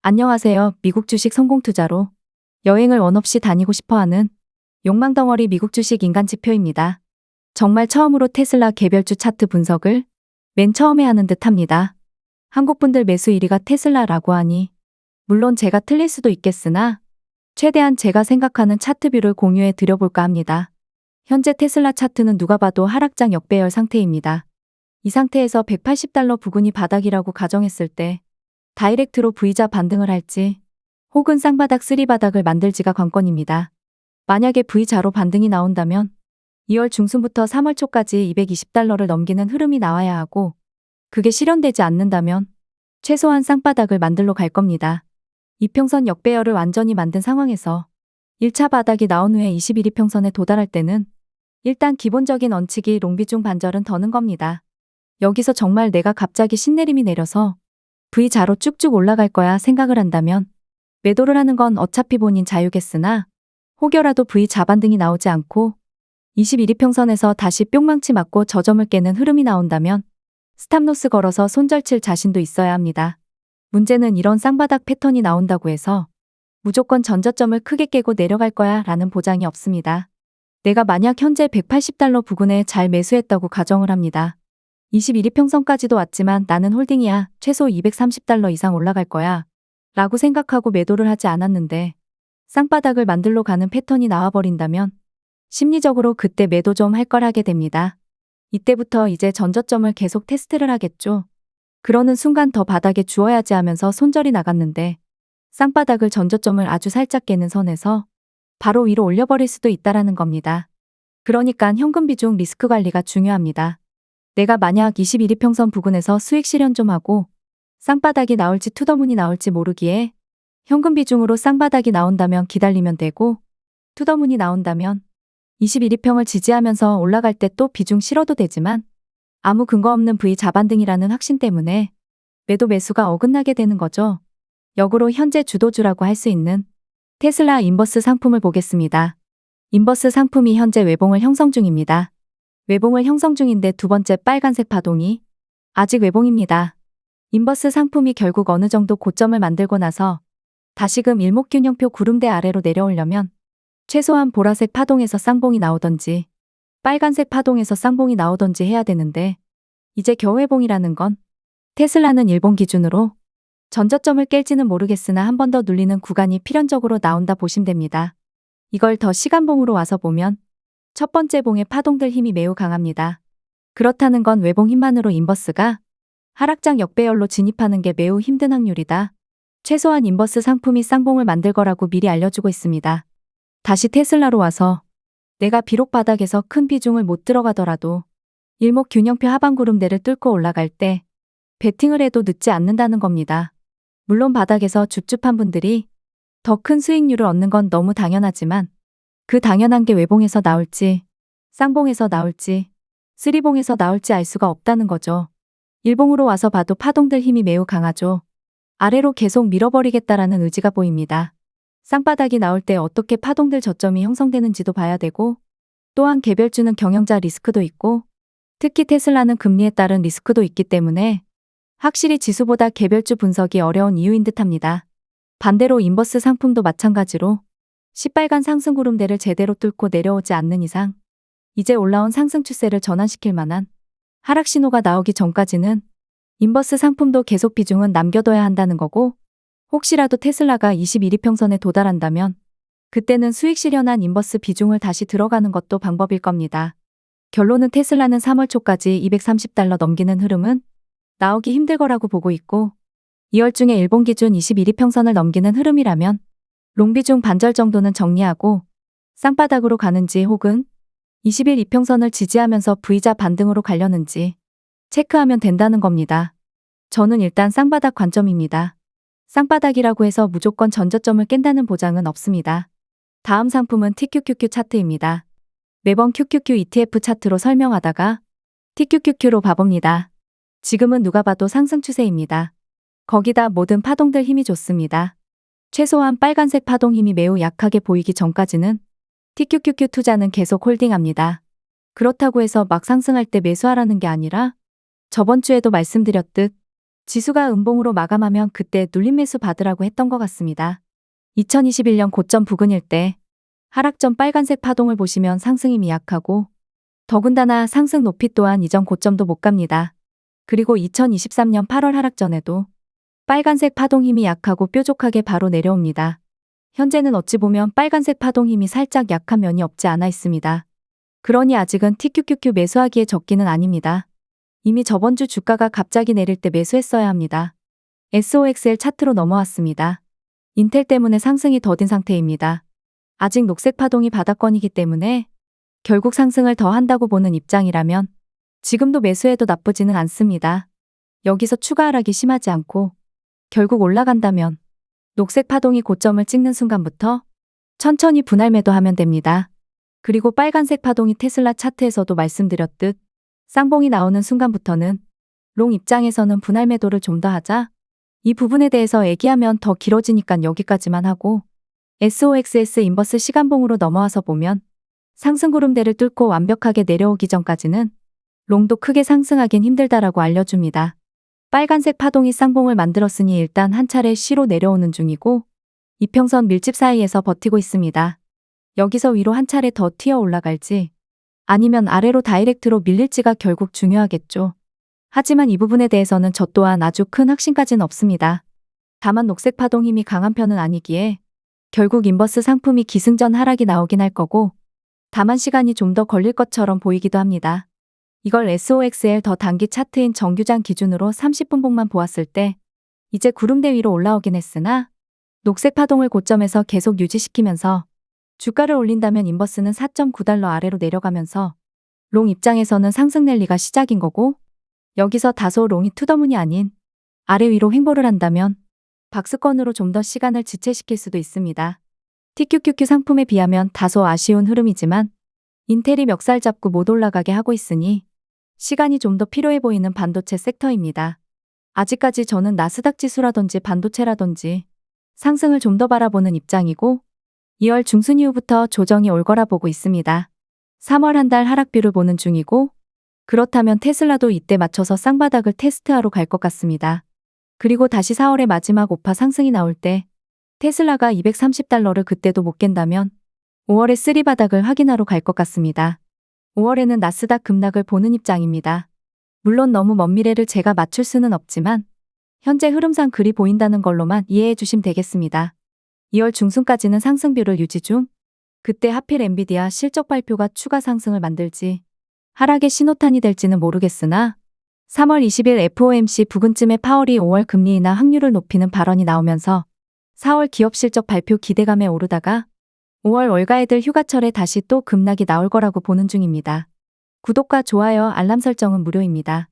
안녕하세요. 미국 주식 성공 투자로 여행을 원 없이 다니고 싶어하는 욕망덩어리 미국 주식 인간지표입니다. 정말 처음으로 테슬라 개별주 차트 분석을 맨 처음에 하는 듯합니다. 한국분들 매수 1위가 테슬라라고 하니 물론 제가 틀릴 수도 있겠으나 최대한 제가 생각하는 차트뷰를 공유해 드려볼까 합니다. 현재 테슬라 차트는 누가 봐도 하락장 역배열 상태입니다. 이 상태에서 $180 부근이 바닥이라고 가정했을 때 다이렉트로 V자 반등을 할지 혹은 쌍바닥 쓰리바닥을 만들지가 관건입니다. 만약에 V자로 반등이 나온다면 2월 중순부터 3월 초까지 $220를 넘기는 흐름이 나와야 하고 그게 실현되지 않는다면 최소한 쌍바닥을 만들러 갈 겁니다. 이평선 역배열을 완전히 만든 상황에서 1차 바닥이 나온 후에 21이평선에 도달할 때는 일단 기본적인 원칙이 롱비중 반절은 더는 겁니다. 여기서 정말 내가 갑자기 신내림이 내려서 V자로 쭉쭉 올라갈 거야 생각을 한다면 매도를 하는 건 어차피 본인 자유겠으나 혹여라도 V자 반등이 나오지 않고 21이평선에서 다시 뿅망치 맞고 저점을 깨는 흐름이 나온다면 스탑로스 걸어서 손절칠 자신도 있어야 합니다. 문제는 이런 쌍바닥 패턴이 나온다고 해서 무조건 전저점을 크게 깨고 내려갈 거야 라는 보장이 없습니다. 내가 만약 현재 $180 부근에 잘 매수했다고 가정을 합니다. 21이평선까지도 왔지만 나는 홀딩이야. 최소 $230 이상 올라갈 거야. 라고 생각하고 매도를 하지 않았는데 쌍바닥을 만들러 가는 패턴이 나와버린다면 심리적으로 그때 매도 좀 할 걸 하게 됩니다. 이때부터 이제 전저점을 계속 테스트를 하겠죠. 그러는 순간 더 바닥에 주어야지 하면서 손절이 나갔는데 쌍바닥을 전저점을 아주 살짝 깨는 선에서 바로 위로 올려버릴 수도 있다라는 겁니다. 그러니까 현금 비중 리스크 관리가 중요합니다. 내가 만약 21이평선 부근에서 수익 실현 좀 하고 쌍바닥이 나올지 투더문이 나올지 모르기에 현금 비중으로 쌍바닥이 나온다면 기다리면 되고 투더문이 나온다면 21이평을 지지하면서 올라갈 때 또 비중 실어도 되지만 아무 근거 없는 V 자반등이라는 확신 때문에 매도 매수가 어긋나게 되는 거죠. 역으로 현재 주도주라고 할 수 있는 테슬라 인버스 상품을 보겠습니다. 인버스 상품이 현재 외봉을 형성 중입니다. 외봉을 형성 중인데 두 번째 빨간색 파동이 아직 외봉입니다. 인버스 상품이 결국 어느 정도 고점을 만들고 나서 다시금 일목균형표 구름대 아래로 내려오려면 최소한 보라색 파동에서 쌍봉이 나오던지 빨간색 파동에서 쌍봉이 나오던지 해야 되는데 이제 겨우 회봉이라는 건 테슬라는 일봉 기준으로 전저점을 깰지는 모르겠으나 한 번 더 눌리는 구간이 필연적으로 나온다 보시면 됩니다. 이걸 더 시간봉으로 와서 보면 첫 번째 봉의 파동들 힘이 매우 강합니다. 그렇다는 건 외봉 힘만으로 인버스가 하락장 역배열로 진입하는 게 매우 힘든 확률이다. 최소한 인버스 상품이 쌍봉을 만들 거라고 미리 알려주고 있습니다. 다시 테슬라로 와서 내가 비록 바닥에서 큰 비중을 못 들어가더라도 일목균형표 하방구름대를 뚫고 올라갈 때 베팅을 해도 늦지 않는다는 겁니다. 물론 바닥에서 줍줍한 분들이 더 큰 수익률을 얻는 건 너무 당연하지만 그 당연한 게 외봉에서 나올지 쌍봉에서 나올지 쓰리봉에서 나올지 알 수가 없다는 거죠. 일봉으로 와서 봐도 파동들 힘이 매우 강하죠. 아래로 계속 밀어버리겠다라는 의지가 보입니다. 쌍바닥이 나올 때 어떻게 파동들 저점이 형성되는지도 봐야 되고 또한 개별주는 경영자 리스크도 있고 특히 테슬라는 금리에 따른 리스크도 있기 때문에 확실히 지수보다 개별주 분석이 어려운 이유인 듯합니다. 반대로 인버스 상품도 마찬가지로 시빨간 상승 구름대를 제대로 뚫고 내려오지 않는 이상 이제 올라온 상승 추세를 전환시킬 만한 하락 신호가 나오기 전까지는 인버스 상품도 계속 비중은 남겨둬야 한다는 거고 혹시라도 테슬라가 21이평선에 도달한다면 그때는 수익 실현한 인버스 비중을 다시 들어가는 것도 방법일 겁니다. 결론은 테슬라는 3월 초까지 $230 넘기는 흐름은 나오기 힘들 거라고 보고 있고 2월 중에 일본 기준 21이평선을 넘기는 흐름이라면 롱비중 반절 정도는 정리하고 쌍바닥으로 가는지 혹은 21이평선을 지지하면서 V자 반등으로 가려는지 체크하면 된다는 겁니다. 저는 일단 쌍바닥 관점입니다. 쌍바닥이라고 해서 무조건 전저점을 깬다는 보장은 없습니다. 다음 상품은 TQQQ 차트입니다. 매번 QQQ ETF 차트로 설명하다가 TQQQ로 봐봅니다. 지금은 누가 봐도 상승 추세입니다. 거기다 모든 파동들 힘이 좋습니다. 최소한 빨간색 파동 힘이 매우 약하게 보이기 전까지는 TQQQ 투자는 계속 홀딩합니다. 그렇다고 해서 막 상승할 때 매수하라는 게 아니라 저번 주에도 말씀드렸듯 지수가 음봉으로 마감하면 그때 눌림 매수 받으라고 했던 것 같습니다. 2021년 고점 부근일 때 하락 전 빨간색 파동을 보시면 상승이 미약하고 더군다나 상승 높이 또한 이전 고점도 못 갑니다. 그리고 2023년 8월 하락 전에도 빨간색 파동 힘이 약하고 뾰족하게 바로 내려옵니다. 현재는 어찌 보면 빨간색 파동 힘이 살짝 약한 면이 없지 않아 있습니다. 그러니 아직은 TQQQ 매수하기에 적기는 아닙니다. 이미 저번 주 주가가 갑자기 내릴 때 매수했어야 합니다. SOXL 차트로 넘어왔습니다. 인텔 때문에 상승이 더딘 상태입니다. 아직 녹색 파동이 바닥권이기 때문에 결국 상승을 더 한다고 보는 입장이라면 지금도 매수해도 나쁘지는 않습니다. 여기서 추가 하락이 심하지 않고 결국 올라간다면 녹색 파동이 고점을 찍는 순간부터 천천히 분할 매도하면 됩니다. 그리고 빨간색 파동이 테슬라 차트에서도 말씀드렸듯 쌍봉이 나오는 순간부터는 롱 입장에서는 분할 매도를 좀 더 하자. 이 부분에 대해서 얘기하면 더 길어지니까 여기까지만 하고 SOXS 인버스 시간봉으로 넘어와서 보면 상승 구름대를 뚫고 완벽하게 내려오기 전까지는 롱도 크게 상승하긴 힘들다라고 알려줍니다. 빨간색 파동이 쌍봉을 만들었으니 일단 한 차례 C로 내려오는 중이고 이평선 밀집 사이에서 버티고 있습니다. 여기서 위로 한 차례 더 튀어 올라갈지 아니면 아래로 다이렉트로 밀릴지가 결국 중요하겠죠. 하지만 이 부분에 대해서는 저 또한 아주 큰 확신까지는 없습니다. 다만 녹색 파동 힘이 강한 편은 아니기에 결국 인버스 상품이 기승전 하락이 나오긴 할 거고 다만 시간이 좀 더 걸릴 것처럼 보이기도 합니다. 이걸 SOXL 더 단기 차트인 정규장 기준으로 30분봉만 보았을 때 이제 구름대 위로 올라오긴 했으나 녹색 파동을 고점에서 계속 유지시키면서 주가를 올린다면 인버스는 4.9달러 아래로 내려가면서 롱 입장에서는 상승 랠리가 시작인 거고 여기서 다소 롱이 투더문이 아닌 아래 위로 횡보를 한다면 박스권으로 좀 더 시간을 지체시킬 수도 있습니다. TQQQ 상품에 비하면 다소 아쉬운 흐름이지만 인텔이 멱살 잡고 못 올라가게 하고 있으니 시간이 좀 더 필요해 보이는 반도체 섹터입니다. 아직까지 저는 나스닥 지수라든지 반도체라든지 상승을 좀 더 바라보는 입장이고 2월 중순 이후부터 조정이 올 거라 보고 있습니다. 3월 한 달 하락뷰를 보는 중이고 그렇다면 테슬라도 이때 맞춰서 쌍바닥을 테스트하러 갈 것 같습니다. 그리고 다시 4월에 마지막 오파 상승이 나올 때 테슬라가 230달러를 그때도 못 깬다면 5월에 쓰리바닥을 확인하러 갈 것 같습니다. 5월에는 나스닥 급락을 보는 입장입니다. 물론 너무 먼 미래를 제가 맞출 수는 없지만 현재 흐름상 그리 보인다는 걸로만 이해해 주시면 되겠습니다. 2월 중순까지는 상승뷰를 유지 중. 그때 하필 엔비디아 실적 발표가 추가 상승을 만들지 하락의 신호탄이 될지는 모르겠으나 3월 20일 FOMC 부근쯤에 파월이 5월 금리 인하 확률을 높이는 발언이 나오면서 4월 기업 실적 발표 기대감에 오르다가 5월 월가애들 휴가철에 다시 또 급락이 나올 거라고 보는 중입니다. 구독과 좋아요, 알람 설정은 무료입니다.